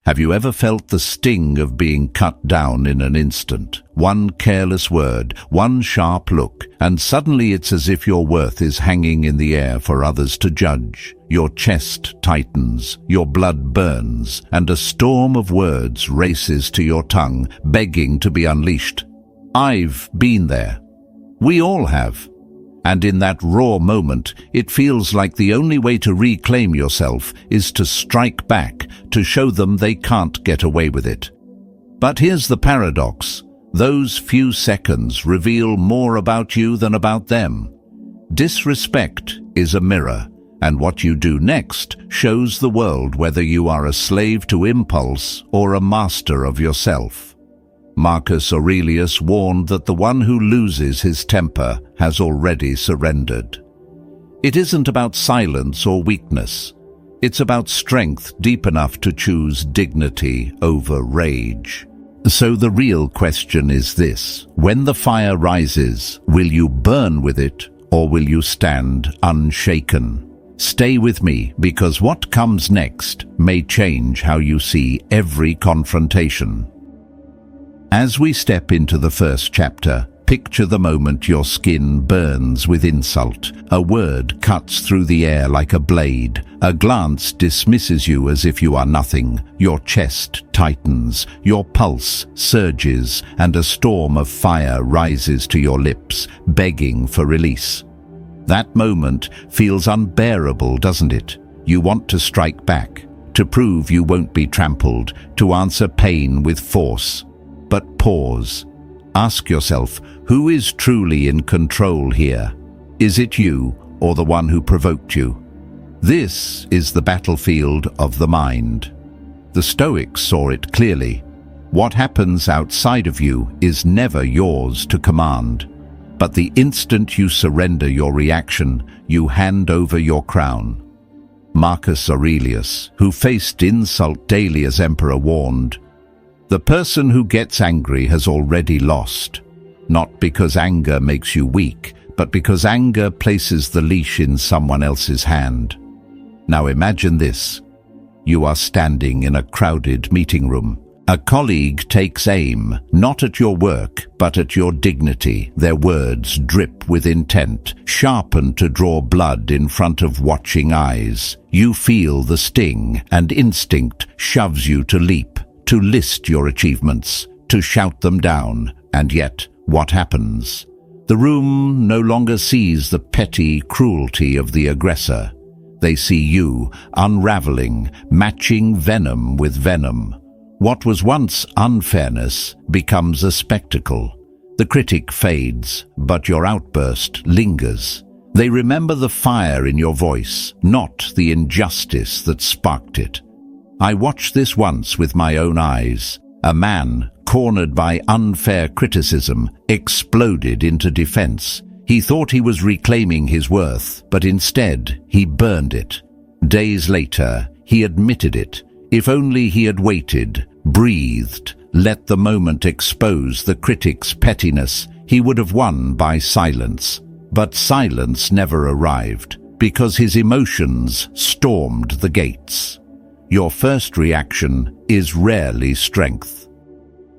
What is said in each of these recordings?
Have you ever felt the sting of being cut down in an instant? One careless word, one sharp look, and suddenly it's as if your worth is hanging in the air for others to judge. Your chest tightens, your blood burns, and a storm of words races to your tongue, begging to be unleashed. I've been there. We all have. And in that raw moment, it feels like the only way to reclaim yourself is to strike back, to show them they can't get away with it. But here's the paradox. Those few seconds reveal more about you than about them. Disrespect is a mirror, and what you do next shows the world whether you are a slave to impulse or a master of yourself. Marcus Aurelius warned that the one who loses his temper has already surrendered. It isn't about silence or weakness. It's about strength deep enough to choose dignity over rage. So the real question is this: when the fire rises, will you burn with it or will you stand unshaken? Stay with me, because what comes next may change how you see every confrontation. As we step into the first chapter, picture the moment your skin burns with insult. A word cuts through the air like a blade. A glance dismisses you as if you are nothing. Your chest tightens, your pulse surges, and a storm of fire rises to your lips, begging for release. That moment feels unbearable, doesn't it? You want to strike back, to prove you won't be trampled, to answer pain with force. But pause. Ask yourself, who is truly in control here? Is it you or the one who provoked you? This is the battlefield of the mind. The Stoics saw it clearly. What happens outside of you is never yours to command. But the instant you surrender your reaction, you hand over your crown. Marcus Aurelius, who faced insult daily as emperor, warned, "The person who gets angry has already lost, not because anger makes you weak, but because anger places the leash in someone else's hand." Now imagine this. You are standing in a crowded meeting room. A colleague takes aim, not at your work, but at your dignity. Their words drip with intent, sharpened to draw blood in front of watching eyes. You feel the sting, and instinct shoves you to leap, to list your achievements, to shout them down. And yet, what happens? The room no longer sees the petty cruelty of the aggressor. They see you, unraveling, matching venom with venom. What was once unfairness becomes a spectacle. The critic fades, but your outburst lingers. They remember the fire in your voice, not the injustice that sparked it. I watched this once with my own eyes. A man, cornered by unfair criticism, exploded into defense. He thought he was reclaiming his worth, but instead he burned it. Days later, he admitted it. If only he had waited, breathed, let the moment expose the critic's pettiness, he would have won by silence. But silence never arrived, because his emotions stormed the gates. Your first reaction is rarely strength.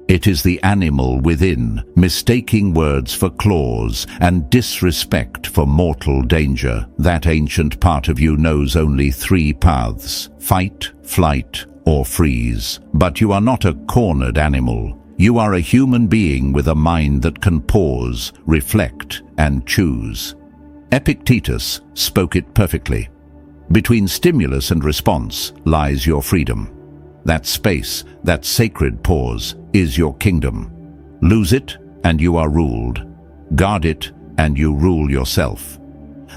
It is the animal within, mistaking words for claws and disrespect for mortal danger. That ancient part of you knows only three paths: fight, flight, or freeze. But you are not a cornered animal. You are a human being with a mind that can pause, reflect, and choose. Epictetus spoke it perfectly. Between stimulus and response lies your freedom. That space, that sacred pause, is your kingdom. Lose it, and you are ruled. Guard it, and you rule yourself.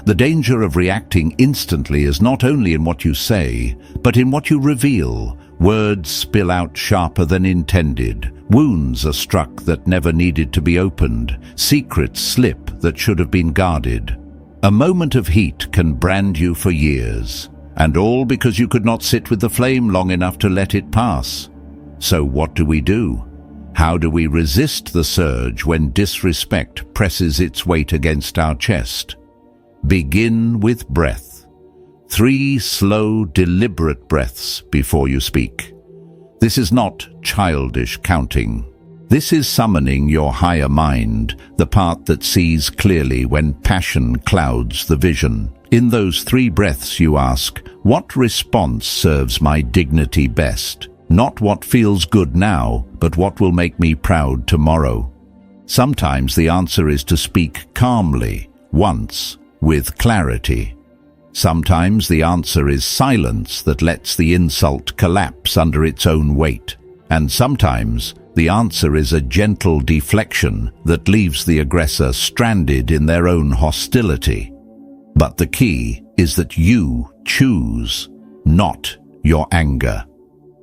The danger of reacting instantly is not only in what you say, but in what you reveal. Words spill out sharper than intended. Wounds are struck that never needed to be opened. Secrets slip that should have been guarded. A moment of heat can brand you for years, and all because you could not sit with the flame long enough to let it pass. So what do? How do we resist the surge when disrespect presses its weight against our chest? Begin with breath. 3 slow, deliberate breaths before you speak. This is not childish counting. This is summoning your higher mind, the part that sees clearly when passion clouds the vision. In those 3 breaths you ask, what response serves my dignity best? Not what feels good now, but what will make me proud tomorrow. Sometimes the answer is to speak calmly, once, with clarity. Sometimes the answer is silence that lets the insult collapse under its own weight. And sometimes the answer is a gentle deflection that leaves the aggressor stranded in their own hostility. But the key is that you choose, not your anger.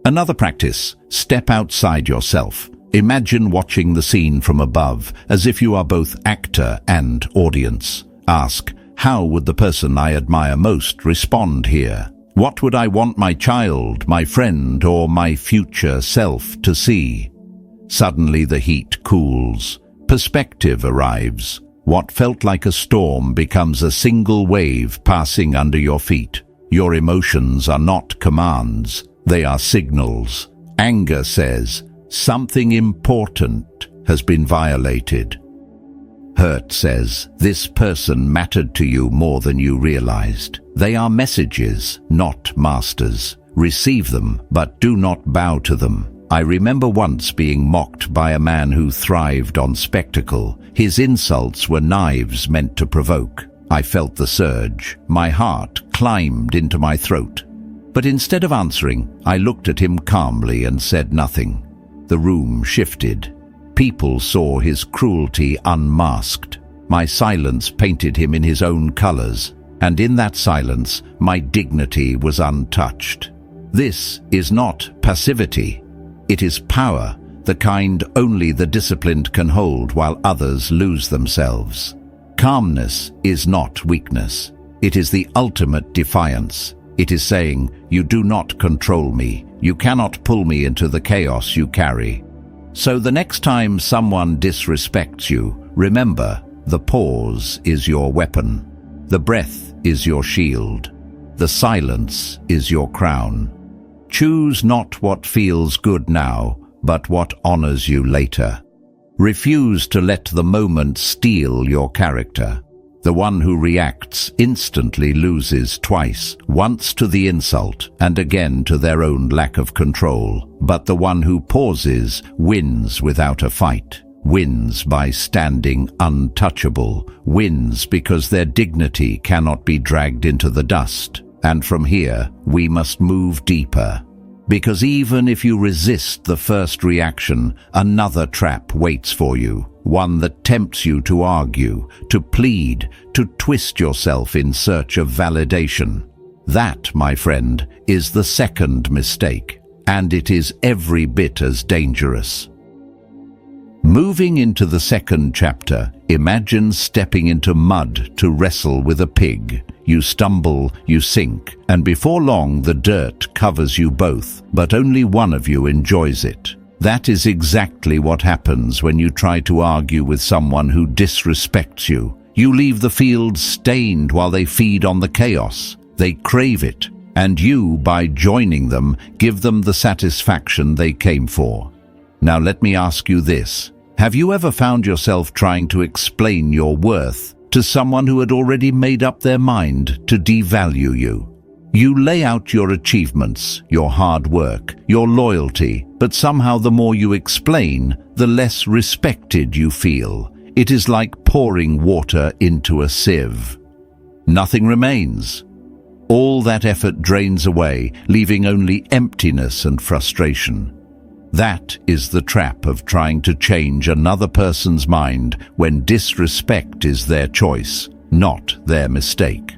Another practice, step outside yourself. Imagine watching the scene from above, as if you are both actor and audience. Ask, how would the person I admire most respond here? What would I want my child, my friend, or my future self to see? Suddenly the heat cools. Perspective arrives. What felt like a storm becomes a single wave passing under your feet. Your emotions are not commands, they are signals. Anger says, something important has been violated. Hurt says, this person mattered to you more than you realized. They are messages, not masters. Receive them, but do not bow to them. I remember once being mocked by a man who thrived on spectacle. His insults were knives meant to provoke. I felt the surge. My heart climbed into my throat. But instead of answering, I looked at him calmly and said nothing. The room shifted. People saw his cruelty unmasked. My silence painted him in his own colors, and in that silence, my dignity was untouched. This is not passivity. It is power, the kind only the disciplined can hold while others lose themselves. Calmness is not weakness. It is the ultimate defiance. It is saying, you do not control me. You cannot pull me into the chaos you carry. So the next time someone disrespects you, remember, the pause is your weapon. The breath is your shield. The silence is your crown. Choose not what feels good now, but what honors you later. Refuse to let the moment steal your character. The one who reacts instantly loses twice, once to the insult and again to their own lack of control. But the one who pauses wins without a fight, wins by standing untouchable, wins because their dignity cannot be dragged into the dust. And from here, we must move deeper. Because even if you resist the first reaction, another trap waits for you. One that tempts you to argue, to plead, to twist yourself in search of validation. That, my friend, is the second mistake, and it is every bit as dangerous. Moving into the second chapter, imagine stepping into mud to wrestle with a pig. You stumble, you sink, and before long the dirt covers you both, but only one of you enjoys it. That is exactly what happens when you try to argue with someone who disrespects you. You leave the field stained while they feed on the chaos. They crave it, and you, by joining them, give them the satisfaction they came for. Now let me ask you this. Have you ever found yourself trying to explain your worth to someone who had already made up their mind to devalue you? You lay out your achievements, your hard work, your loyalty, but somehow the more you explain, the less respected you feel. It is like pouring water into a sieve. Nothing remains. All that effort drains away, leaving only emptiness and frustration. That is the trap of trying to change another person's mind when disrespect is their choice, not their mistake.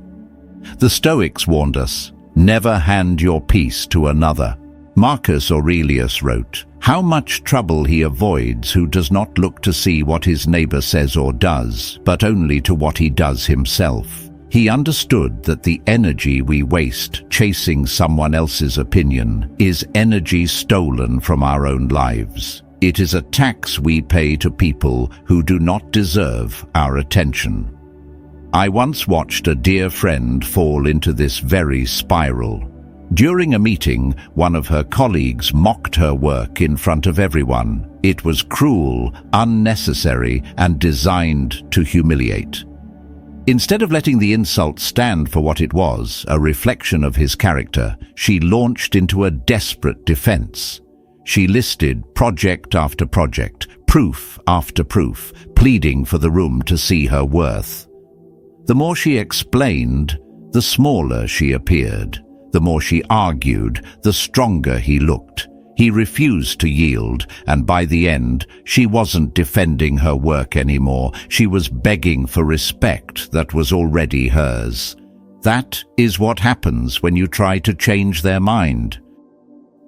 The Stoics warned us, never hand your peace to another. Marcus Aurelius wrote, how much trouble he avoids who does not look to see what his neighbor says or does, but only to what he does himself. He understood that the energy we waste chasing someone else's opinion is energy stolen from our own lives. It is a tax we pay to people who do not deserve our attention. I once watched a dear friend fall into this very spiral. During a meeting, one of her colleagues mocked her work in front of everyone. It was cruel, unnecessary, and designed to humiliate. Instead of letting the insult stand for what it was, a reflection of his character, she launched into a desperate defense. She listed project after project, proof after proof, pleading for the room to see her worth. The more she explained, the smaller she appeared. The more she argued, the stronger he looked. He refused to yield, and by the end, she wasn't defending her work anymore. She was begging for respect that was already hers. That is what happens when you try to change their mind.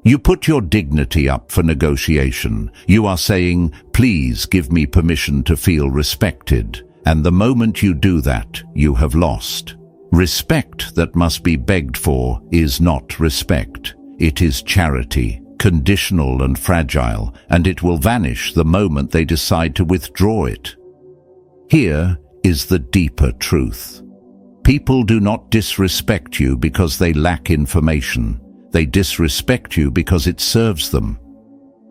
You put your dignity up for negotiation. You are saying, "Please give me permission to feel respected." And the moment you do that, you have lost. Respect that must be begged for is not respect. It is charity, conditional and fragile, and it will vanish the moment they decide to withdraw it. Here is the deeper truth. People do not disrespect you because they lack information. They disrespect you because it serves them.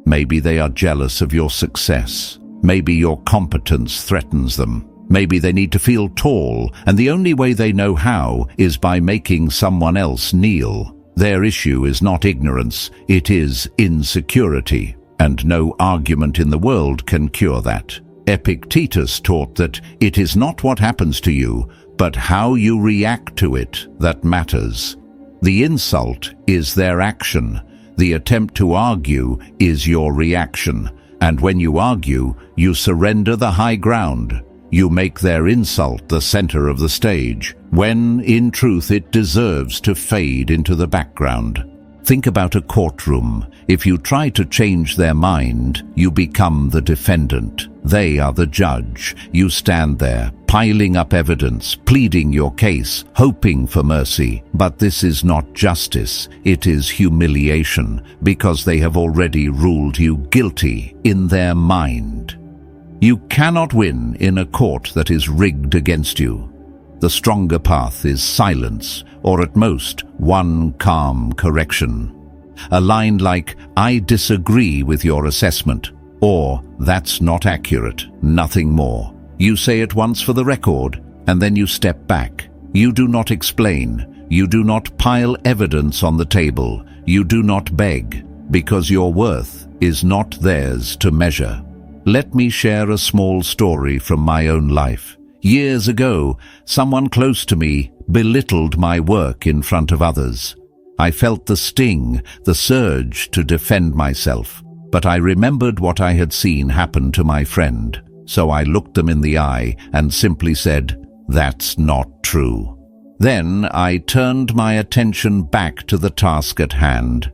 Maybe they are jealous of your success. Maybe your competence threatens them. Maybe they need to feel tall, and the only way they know how is by making someone else kneel. Their issue is not ignorance, it is insecurity, and no argument in the world can cure that. Epictetus taught that it is not what happens to you, but how you react to it that matters. The insult is their action. The attempt to argue is your reaction. And when you argue, you surrender the high ground. You make their insult the center of the stage, when, in truth, it deserves to fade into the background. Think about a courtroom. If you try to change their mind, you become the defendant. They are the judge. You stand there, piling up evidence, pleading your case, hoping for mercy. But this is not justice. It is humiliation, because they have already ruled you guilty in their mind. You cannot win in a court that is rigged against you. The stronger path is silence, or at most, one calm correction. A line like, "I disagree with your assessment," or "That's not accurate," nothing more. You say it once for the record, and then you step back. You do not explain. You do not pile evidence on the table. You do not beg, because your worth is not theirs to measure. Let me share a small story from my own life. Years ago, someone close to me belittled my work in front of others. I felt the sting, the surge to defend myself, but I remembered what I had seen happen to my friend. So I looked them in the eye and simply said, "That's not true." Then I turned my attention back to the task at hand.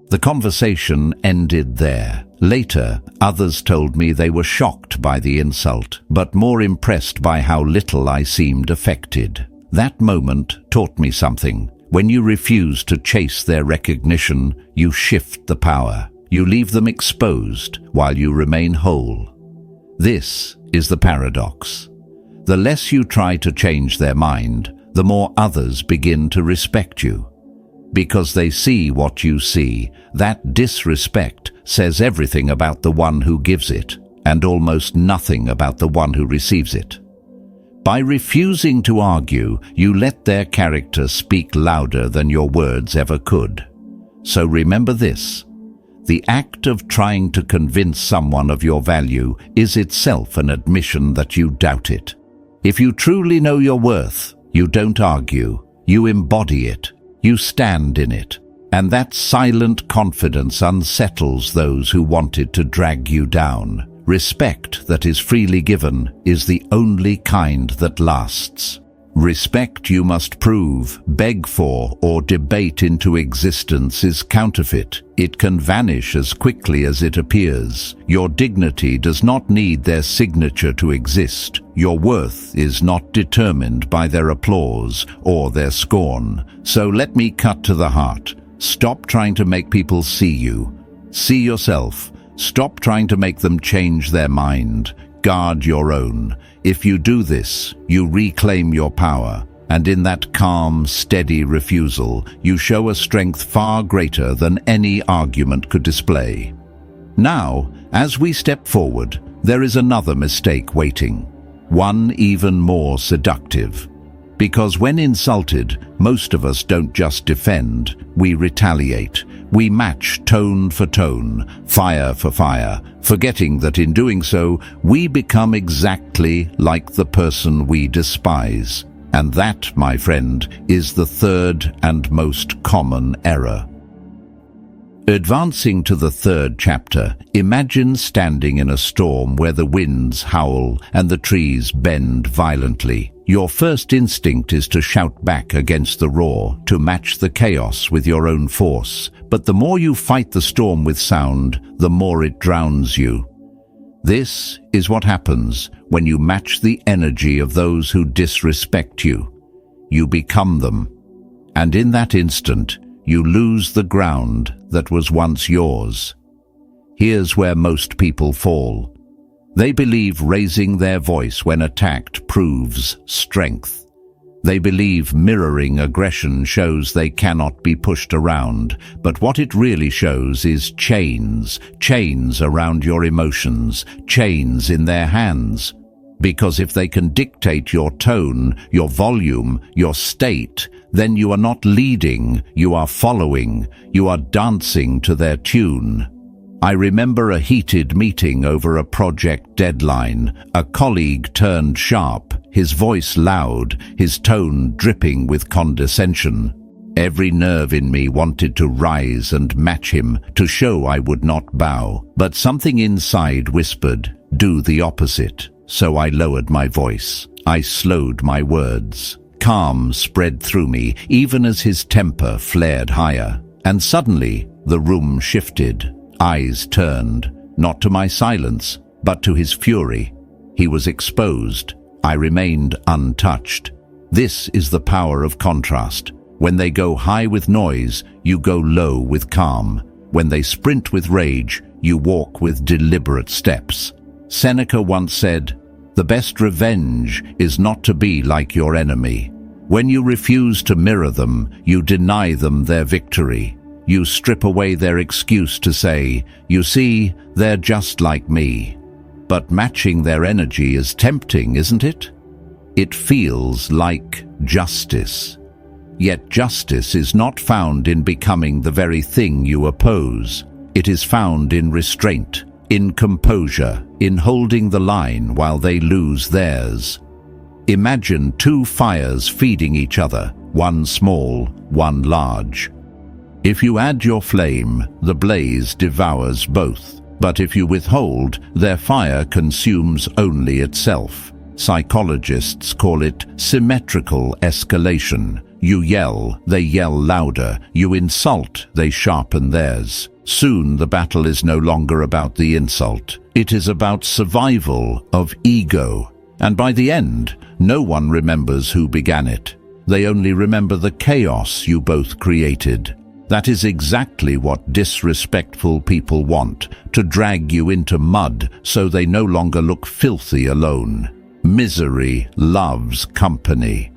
The conversation ended there. Later, others told me they were shocked by the insult, but more impressed by how little I seemed affected. That moment taught me something. When you refuse to chase their recognition, you shift the power. You leave them exposed while you remain whole. This is the paradox. The less you try to change their mind, the more others begin to respect you. Because they see what you see, that disrespect says everything about the one who gives it, and almost nothing about the one who receives it. By refusing to argue, you let their character speak louder than your words ever could. So remember this: the act of trying to convince someone of your value is itself an admission that you doubt it. If you truly know your worth, you don't argue, you embody it. You stand in it, and that silent confidence unsettles those who wanted to drag you down. Respect that is freely given is the only kind that lasts. Respect you must prove, beg for, or debate into existence is counterfeit. It can vanish as quickly as it appears. Your dignity does not need their signature to exist. Your worth is not determined by their applause or their scorn. So let me cut to the heart. Stop trying to make people see you. See yourself. Stop trying to make them change their mind. Guard your own. If you do this, you reclaim your power. And in that calm, steady refusal, you show a strength far greater than any argument could display. Now, as we step forward, there is another mistake waiting, one even more seductive. Because when insulted, most of us don't just defend, we retaliate. We match tone for tone, fire for fire, forgetting that in doing so, we become exactly like the person we despise. And that, my friend, is the third and most common error. Advancing to the third chapter, imagine standing in a storm where the winds howl and the trees bend violently. Your first instinct is to shout back against the roar, to match the chaos with your own force. But the more you fight the storm with sound, the more it drowns you. This is what happens when you match the energy of those who disrespect you. You become them, and in that instant, you lose the ground that was once yours. Here's where most people fall. They believe raising their voice when attacked proves strength. They believe mirroring aggression shows they cannot be pushed around, but what it really shows is chains around your emotions, chains in their hands. Because if they can dictate your tone, your volume, your state, then you are not leading, you are following, you are dancing to their tune. I remember a heated meeting over a project deadline. A colleague turned sharp, his voice loud, his tone dripping with condescension. Every nerve in me wanted to rise and match him, to show I would not bow. But something inside whispered, "Do the opposite." So I lowered my voice. I slowed my words. Calm spread through me, even as his temper flared higher. And suddenly, the room shifted. Eyes turned, not to my silence, but to his fury. He was exposed. I remained untouched. This is the power of contrast. When they go high with noise, you go low with calm. When they sprint with rage, you walk with deliberate steps. Seneca once said, "The best revenge is not to be like your enemy." When you refuse to mirror them, you deny them their victory. You strip away their excuse to say, "You see, they're just like me." But matching their energy is tempting, isn't it? It feels like justice. Yet justice is not found in becoming the very thing you oppose. It is found in restraint, in composure, in holding the line while they lose theirs. Imagine two fires feeding each other, one small, one large. If you add your flame, the blaze devours both. But if you withhold, their fire consumes only itself. Psychologists call it symmetrical escalation. You yell, they yell louder. You insult, they sharpen theirs. Soon the battle is no longer about the insult. It is about survival of ego. And by the end, no one remembers who began it. They only remember the chaos you both created. That is exactly what disrespectful people want, to drag you into mud so they no longer look filthy alone. Misery loves company.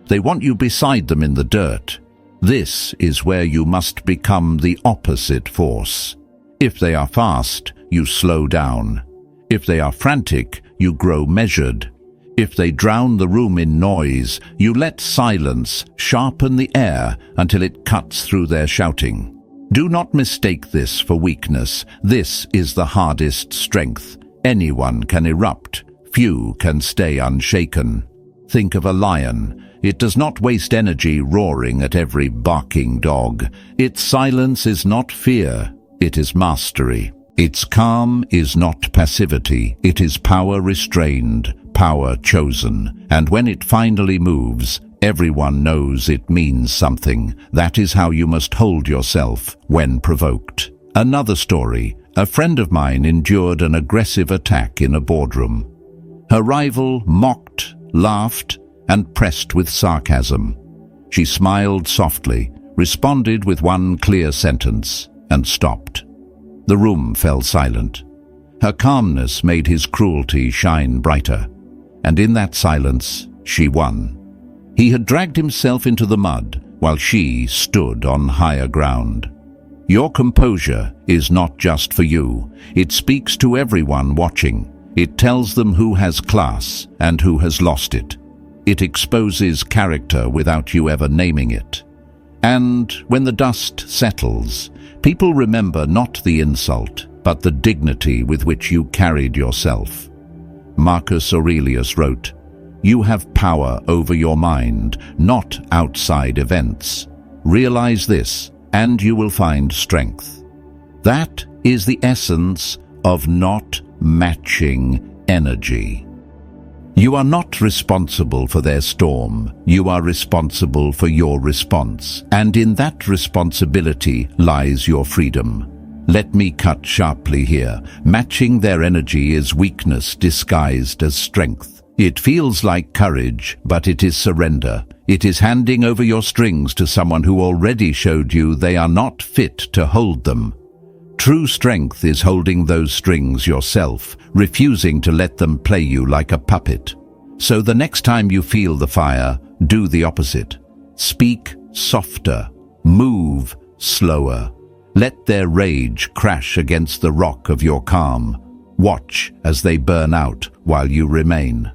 They want you beside them in the dirt. This is where you must become the opposite force. If they are fast, you slow down. If they are frantic, you grow measured. If they drown the room in noise, you let silence sharpen the air until it cuts through their shouting. Do not mistake this for weakness. This is the hardest strength. Anyone can erupt. Few can stay unshaken. Think of a lion. It does not waste energy roaring at every barking dog. Its silence is not fear, it is mastery. Its calm is not passivity, it is power restrained, power chosen. And when it finally moves, everyone knows it means something. That is how you must hold yourself when provoked. Another story. A friend of mine endured an aggressive attack in a boardroom. Her rival mocked, laughed, and pressed with sarcasm. She smiled softly, responded with one clear sentence, and stopped. The room fell silent. Her calmness made his cruelty shine brighter, and in that silence she won. He had dragged himself into the mud, while she stood on higher ground. Your composure is not just for you. It speaks to everyone watching. It tells them who has class and who has lost it. It exposes character without you ever naming it. And when the dust settles, people remember not the insult, but the dignity with which you carried yourself. Marcus Aurelius wrote, "You have power over your mind, not outside events. Realize this, and you will find strength." That is the essence of not matching energy. You are not responsible for their storm. You are responsible for your response. And in that responsibility lies your freedom. Let me cut sharply here. Matching their energy is weakness disguised as strength. It feels like courage, but it is surrender. It is handing over your strings to someone who already showed you they are not fit to hold them. True strength is holding those strings yourself, refusing to let them play you like a puppet. So the next time you feel the fire, do the opposite. Speak softer, move slower. Let their rage crash against the rock of your calm. Watch as they burn out while you remain.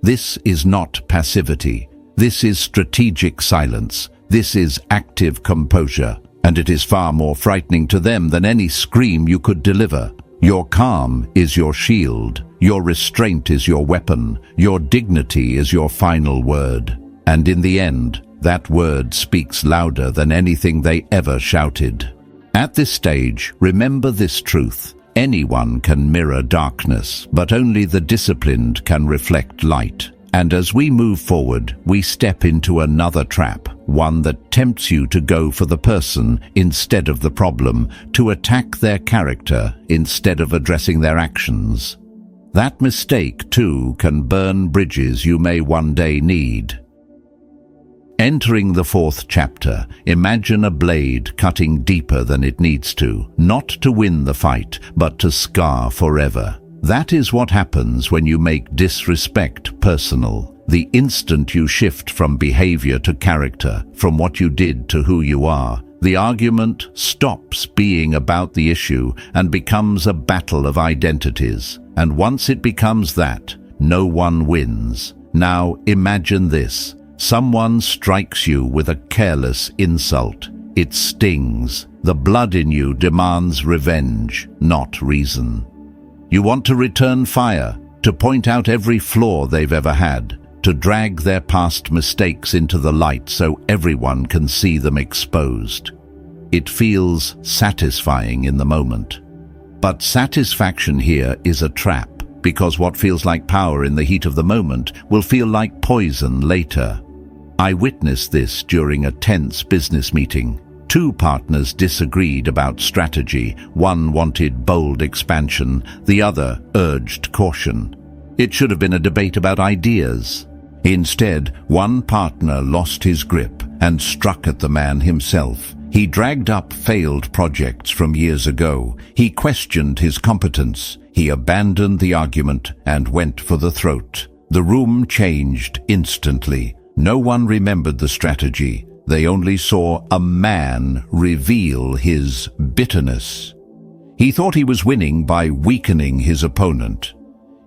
This is not passivity. This is strategic silence. This is active composure. And it is far more frightening to them than any scream you could deliver. Your calm is your shield. Your restraint is your weapon. Your dignity is your final word. And in the end, that word speaks louder than anything they ever shouted. At this stage, remember this truth. Anyone can mirror darkness, but only the disciplined can reflect light. And as we move forward, we step into another trap, one that tempts you to go for the person instead of the problem, to attack their character instead of addressing their actions. That mistake, too, can burn bridges you may one day need. Entering the fourth chapter, imagine a blade cutting deeper than it needs to, not to win the fight, but to scar forever. That is what happens when you make disrespect personal. The instant you shift from behavior to character, from what you did to who you are, the argument stops being about the issue and becomes a battle of identities. And once it becomes that, no one wins. Now imagine this. Someone strikes you with a careless insult. It stings. The blood in you demands revenge, not reason. You want to return fire, to point out every flaw they've ever had, to drag their past mistakes into the light so everyone can see them exposed. It feels satisfying in the moment. But satisfaction here is a trap, because what feels like power in the heat of the moment will feel like poison later. I witnessed this during a tense business meeting. Two partners disagreed about strategy. One wanted bold expansion, the other urged caution. It should have been a debate about ideas. Instead, one partner lost his grip and struck at the man himself. He dragged up failed projects from years ago. He questioned his competence. He abandoned the argument and went for the throat. The room changed instantly. No one remembered the strategy. They only saw a man reveal his bitterness. He thought he was winning by weakening his opponent.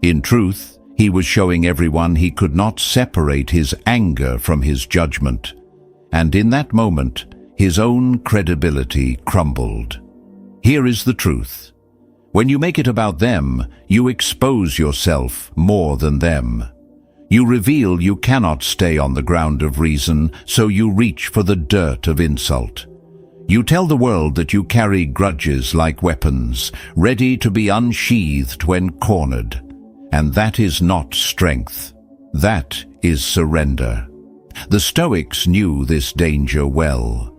In truth, he was showing everyone he could not separate his anger from his judgment. And in that moment, his own credibility crumbled. Here is the truth. When you make it about them, you expose yourself more than them. You reveal you cannot stay on the ground of reason, so you reach for the dirt of insult. You tell the world that you carry grudges like weapons, ready to be unsheathed when cornered. And that is not strength. That is surrender. The Stoics knew this danger well.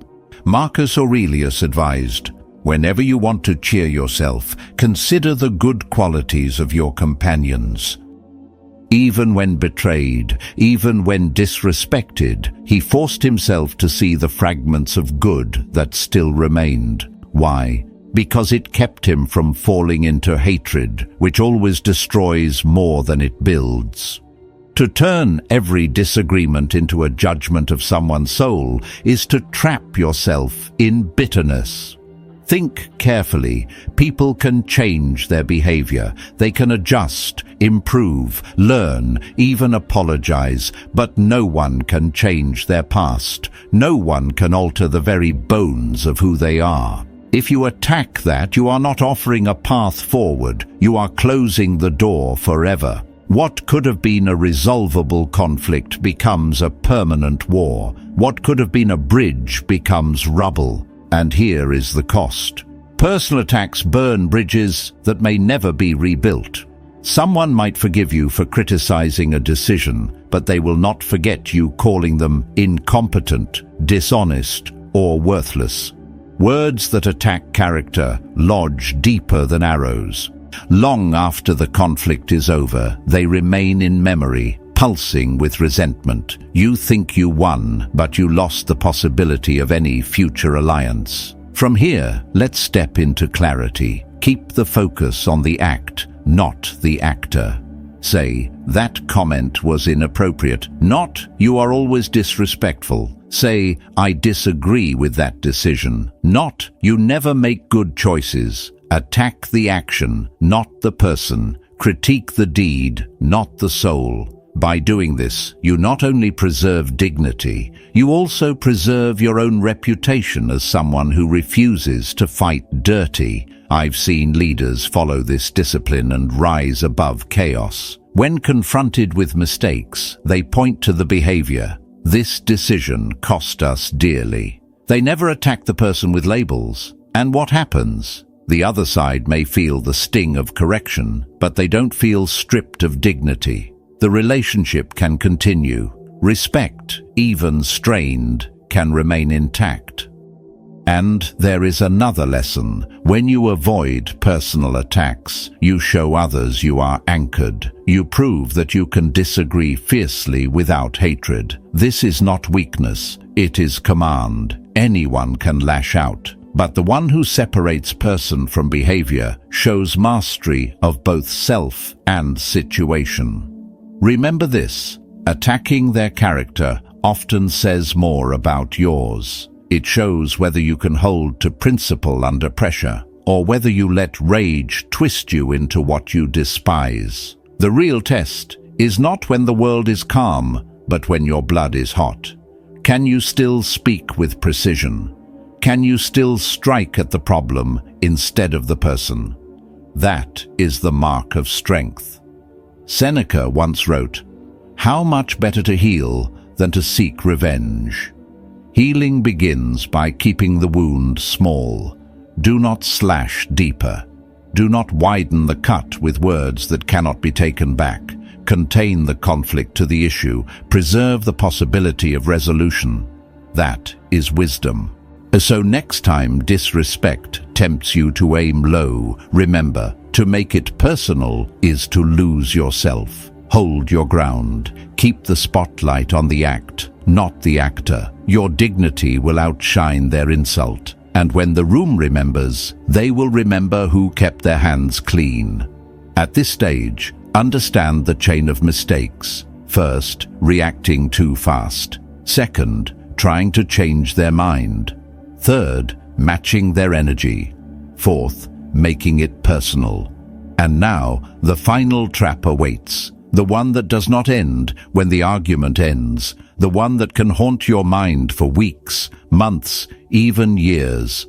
Marcus Aurelius advised, "Whenever you want to cheer yourself, consider the good qualities of your companions." Even when betrayed, even when disrespected, he forced himself to see the fragments of good that still remained. Why? Because it kept him from falling into hatred, which always destroys more than it builds. To turn every disagreement into a judgment of someone's soul is to trap yourself in bitterness. Think carefully. People can change their behavior. They can adjust, improve, learn, even apologize, but no one can change their past. No one can alter the very bones of who they are. If you attack that, you are not offering a path forward. You are closing the door forever. What could have been a resolvable conflict becomes a permanent war. What could have been a bridge becomes rubble. And here is the cost. Personal attacks burn bridges that may never be rebuilt. Someone might forgive you for criticizing a decision, but they will not forget you calling them incompetent, dishonest, or worthless. Words that attack character lodge deeper than arrows. Long after the conflict is over, they remain in memory, pulsing with resentment. You think you won, but you lost the possibility of any future alliance. From here, let's step into clarity. Keep the focus on the act, not the actor. Say, that comment was inappropriate, not, you are always disrespectful. Say, I disagree with that decision, not, you never make good choices. Attack the action, not the person. Critique the deed, not the soul. By doing this, you not only preserve dignity, you also preserve your own reputation as someone who refuses to fight dirty. I've seen leaders follow this discipline and rise above chaos. When confronted with mistakes, they point to the behavior. This decision cost us dearly. They never attack the person with labels. And what happens? The other side may feel the sting of correction, but they don't feel stripped of dignity. The relationship can continue. Respect, even strained, can remain intact. And there is another lesson. When you avoid personal attacks, you show others you are anchored. You prove that you can disagree fiercely without hatred. This is not weakness, it is command. Anyone can lash out. But the one who separates person from behavior shows mastery of both self and situation. Remember this, attacking their character often says more about yours. It shows whether you can hold to principle under pressure, or whether you let rage twist you into what you despise. The real test is not when the world is calm, but when your blood is hot. Can you still speak with precision? Can you still strike at the problem instead of the person? That is the mark of strength. Seneca once wrote, "How much better to heal than to seek revenge." Healing begins by keeping the wound small. Do not slash deeper. Do not widen the cut with words that cannot be taken back. Contain the conflict to the issue. Preserve the possibility of resolution. That is wisdom. So next time disrespect tempts you to aim low, remember, to make it personal is to lose yourself. Hold your ground. Keep the spotlight on the act, not the actor. Your dignity will outshine their insult. And when the room remembers, they will remember who kept their hands clean. At this stage, understand the chain of mistakes. First, reacting too fast. Second, trying to change their mind. Third, matching their energy. Fourth, making it personal. And now, the final trap awaits. The one that does not end when the argument ends. The one that can haunt your mind for weeks, months, even years.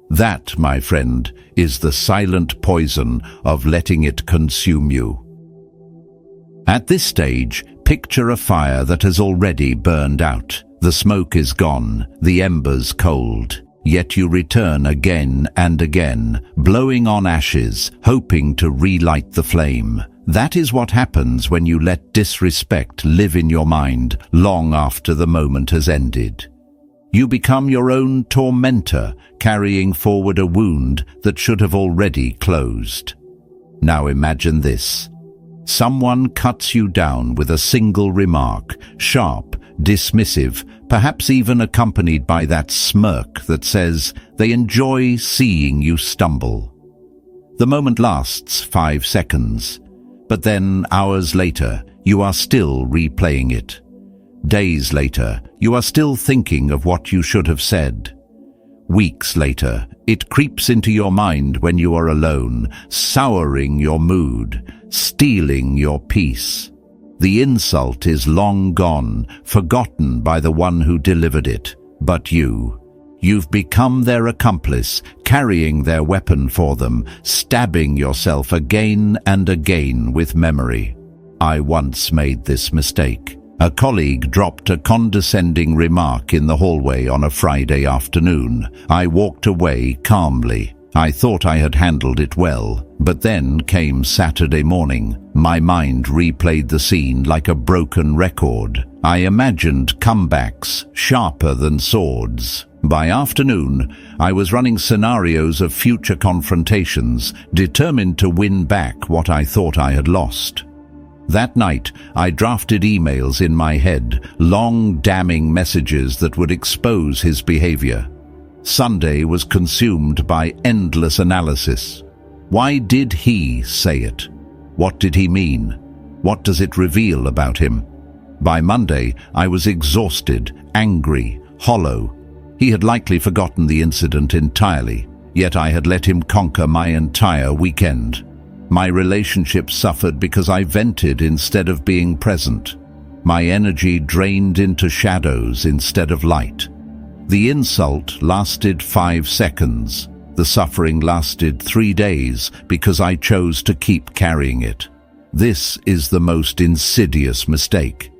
That, my friend, is the silent poison of letting it consume you. At this stage, picture a fire that has already burned out. The smoke is gone, the embers cold. Yet you return again and again, blowing on ashes, hoping to relight the flame. That is what happens when you let disrespect live in your mind long after the moment has ended. You become your own tormentor, carrying forward a wound that should have already closed. Now imagine this. Someone cuts you down with a single remark, sharp, dismissive, perhaps even accompanied by that smirk that says they enjoy seeing you stumble. The moment lasts 5 seconds, but then hours later, you are still replaying it. Days later, you are still thinking of what you should have said. Weeks later, it creeps into your mind when you are alone, souring your mood, stealing your peace. The insult is long gone, forgotten by the one who delivered it, but you've become their accomplice, carrying their weapon for them, stabbing yourself again and again with memory. I once made this mistake. A colleague dropped a condescending remark in the hallway on a Friday afternoon. I walked away calmly. I thought I had handled it well, but then came Saturday morning. My mind replayed the scene like a broken record. I imagined comebacks sharper than swords. By afternoon, I was running scenarios of future confrontations, determined to win back what I thought I had lost. That night, I drafted emails in my head, long damning messages that would expose his behavior. Sunday was consumed by endless analysis. Why did he say it? What did he mean? What does it reveal about him? By Monday, I was exhausted, angry, hollow. He had likely forgotten the incident entirely, yet I had let him conquer my entire weekend. My relationship suffered because I vented instead of being present. My energy drained into shadows instead of light. The insult lasted 5 seconds. The suffering lasted 3 days because I chose to keep carrying it. This is the most insidious mistake.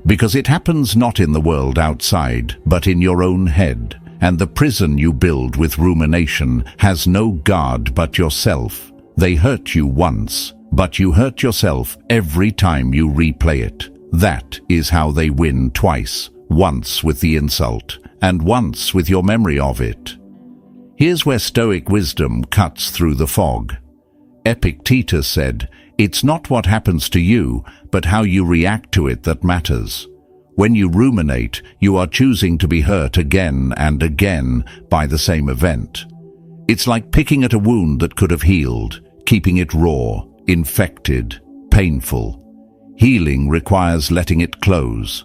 Because it happens not in the world outside, but in your own head, and the prison you build with rumination has no guard but yourself. They hurt you once, but you hurt yourself every time you replay it. That is how they win twice, once with the insult, and once with your memory of it. Here's where Stoic wisdom cuts through the fog. Epictetus said, "It's not what happens to you, but how you react to it that matters." When you ruminate, you are choosing to be hurt again and again by the same event. It's like picking at a wound that could have healed, keeping it raw, infected, painful. Healing requires letting it close.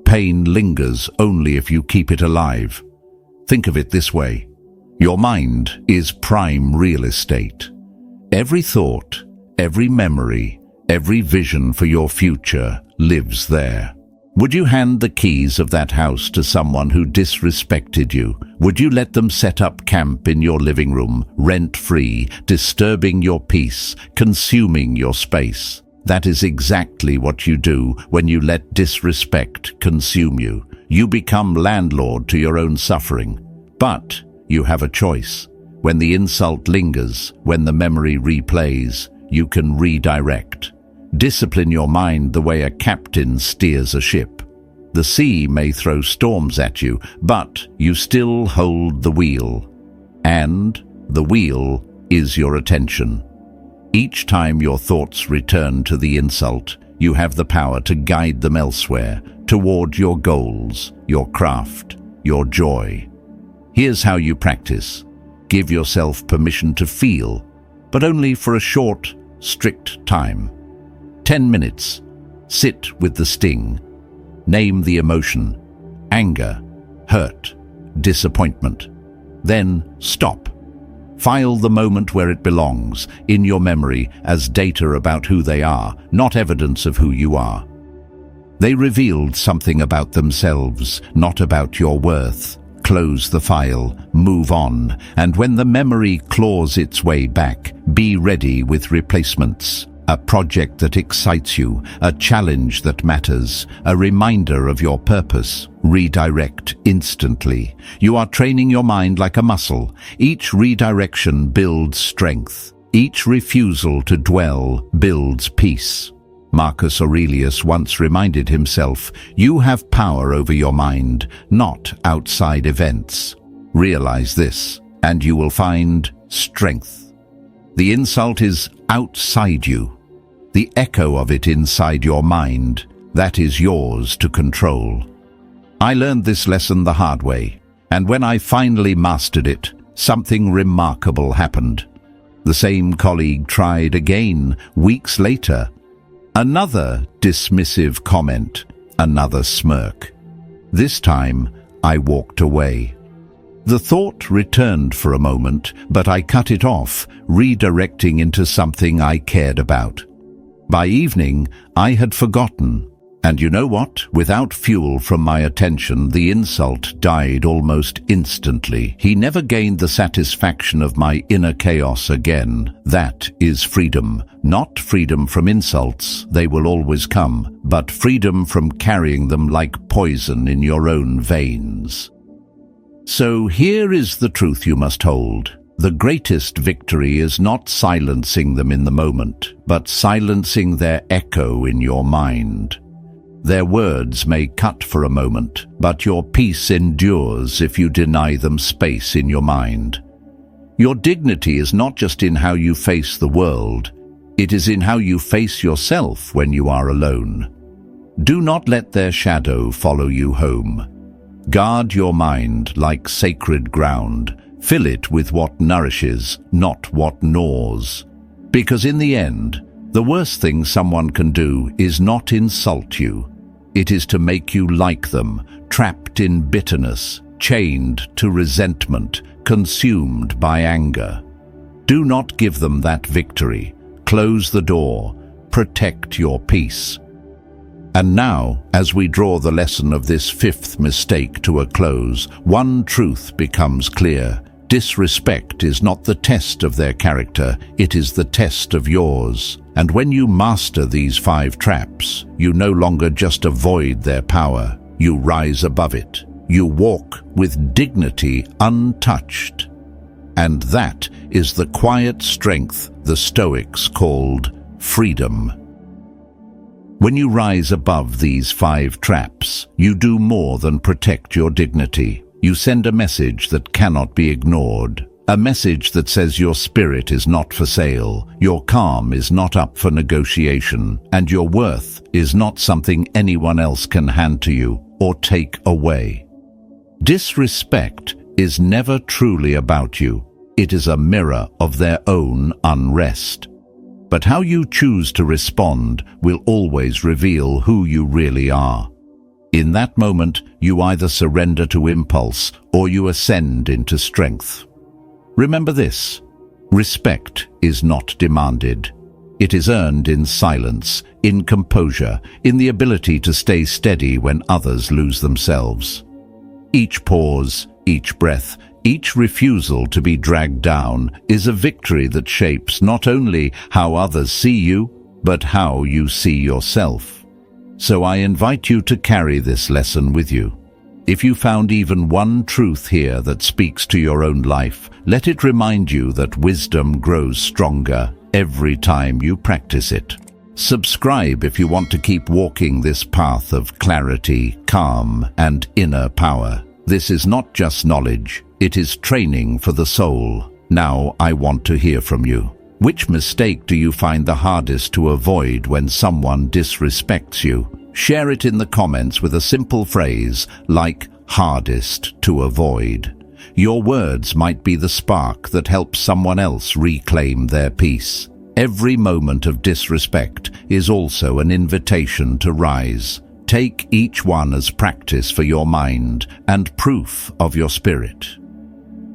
Pain lingers only if you keep it alive. Think of it this way. Your mind is prime real estate. Every thought, every memory, every vision for your future lives there. Would you hand the keys of that house to someone who disrespected you? Would you let them set up camp in your living room, rent-free, disturbing your peace, consuming your space? That is exactly what you do when you let disrespect consume you. You become landlord to your own suffering. But you have a choice. When the insult lingers, when the memory replays, you can redirect. Discipline your mind the way a captain steers a ship. The sea may throw storms at you, but you still hold the wheel. And the wheel is your attention. Each time your thoughts return to the insult, you have the power to guide them elsewhere, toward your goals, your craft, your joy. Here's how you practice. Give yourself permission to feel, but only for a short, strict time. 10 minutes. Sit with the sting. Name the emotion. Anger, hurt, disappointment. Then stop. File the moment where it belongs, in your memory, as data about who they are, not evidence of who you are. They revealed something about themselves, not about your worth. Close the file, move on, and when the memory claws its way back, be ready with replacements. A project that excites you, a challenge that matters, a reminder of your purpose. Redirect instantly. You are training your mind like a muscle. Each redirection builds strength. Each refusal to dwell builds peace. Marcus Aurelius once reminded himself, you have power over your mind, not outside events. Realize this, and you will find strength. The insult is outside you. The echo of it inside your mind, that is yours to control. I learned this lesson the hard way, and when I finally mastered it, something remarkable happened. The same colleague tried again weeks later, Another dismissive comment, another smirk. This time, I walked away. The thought returned for a moment, but I cut it off, redirecting into something I cared about. By evening, I had forgotten. And you know what? Without fuel from my attention, the insult died almost instantly. He never gained the satisfaction of my inner chaos again. That is freedom. Not freedom from insults, they will always come, but freedom from carrying them like poison in your own veins. So here is the truth you must hold. The greatest victory is not silencing them in the moment, but silencing their echo in your mind. Their words may cut for a moment, but your peace endures if you deny them space in your mind. Your dignity is not just in how you face the world, it is in how you face yourself when you are alone. Do not let their shadow follow you home. Guard your mind like sacred ground. Fill it with what nourishes, not what gnaws. Because in the end, the worst thing someone can do is not insult you. It is to make you like them, trapped in bitterness, chained to resentment, consumed by anger. Do not give them that victory. Close the door. Protect your peace. And now, as we draw the lesson of this fifth mistake to a close, one truth becomes clear. Disrespect is not the test of their character, it is the test of yours. And when you master these 5 traps, you no longer just avoid their power, you rise above it. You walk with dignity untouched. And that is the quiet strength the Stoics called freedom. When you rise above these 5 traps, you do more than protect your dignity. You send a message that cannot be ignored. A message that says your spirit is not for sale, your calm is not up for negotiation, and your worth is not something anyone else can hand to you or take away. Disrespect is never truly about you. It is a mirror of their own unrest. But how you choose to respond will always reveal who you really are. In that moment, you either surrender to impulse or you ascend into strength. Remember this: respect is not demanded. It is earned in silence, in composure, in the ability to stay steady when others lose themselves. Each pause, each breath, each refusal to be dragged down is a victory that shapes not only how others see you, but how you see yourself. So I invite you to carry this lesson with you. If you found even one truth here that speaks to your own life, let it remind you that wisdom grows stronger every time you practice it. Subscribe if you want to keep walking this path of clarity, calm, and inner power. This is not just knowledge, it is training for the soul. Now I want to hear from you. Which mistake do you find the hardest to avoid when someone disrespects you? Share it in the comments with a simple phrase like hardest to avoid. Your words might be the spark that helps someone else reclaim their peace. Every moment of disrespect is also an invitation to rise. Take each one as practice for your mind and proof of your spirit.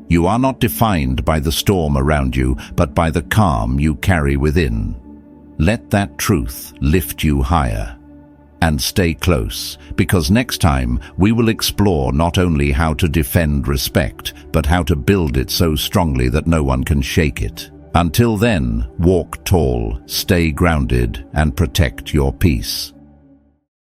You are not defined by the storm around you, but by the calm you carry within. Let that truth lift you higher. And stay close, because next time we will explore not only how to defend respect, but how to build it so strongly that no one can shake it. Until then, walk tall, stay grounded, and protect your peace.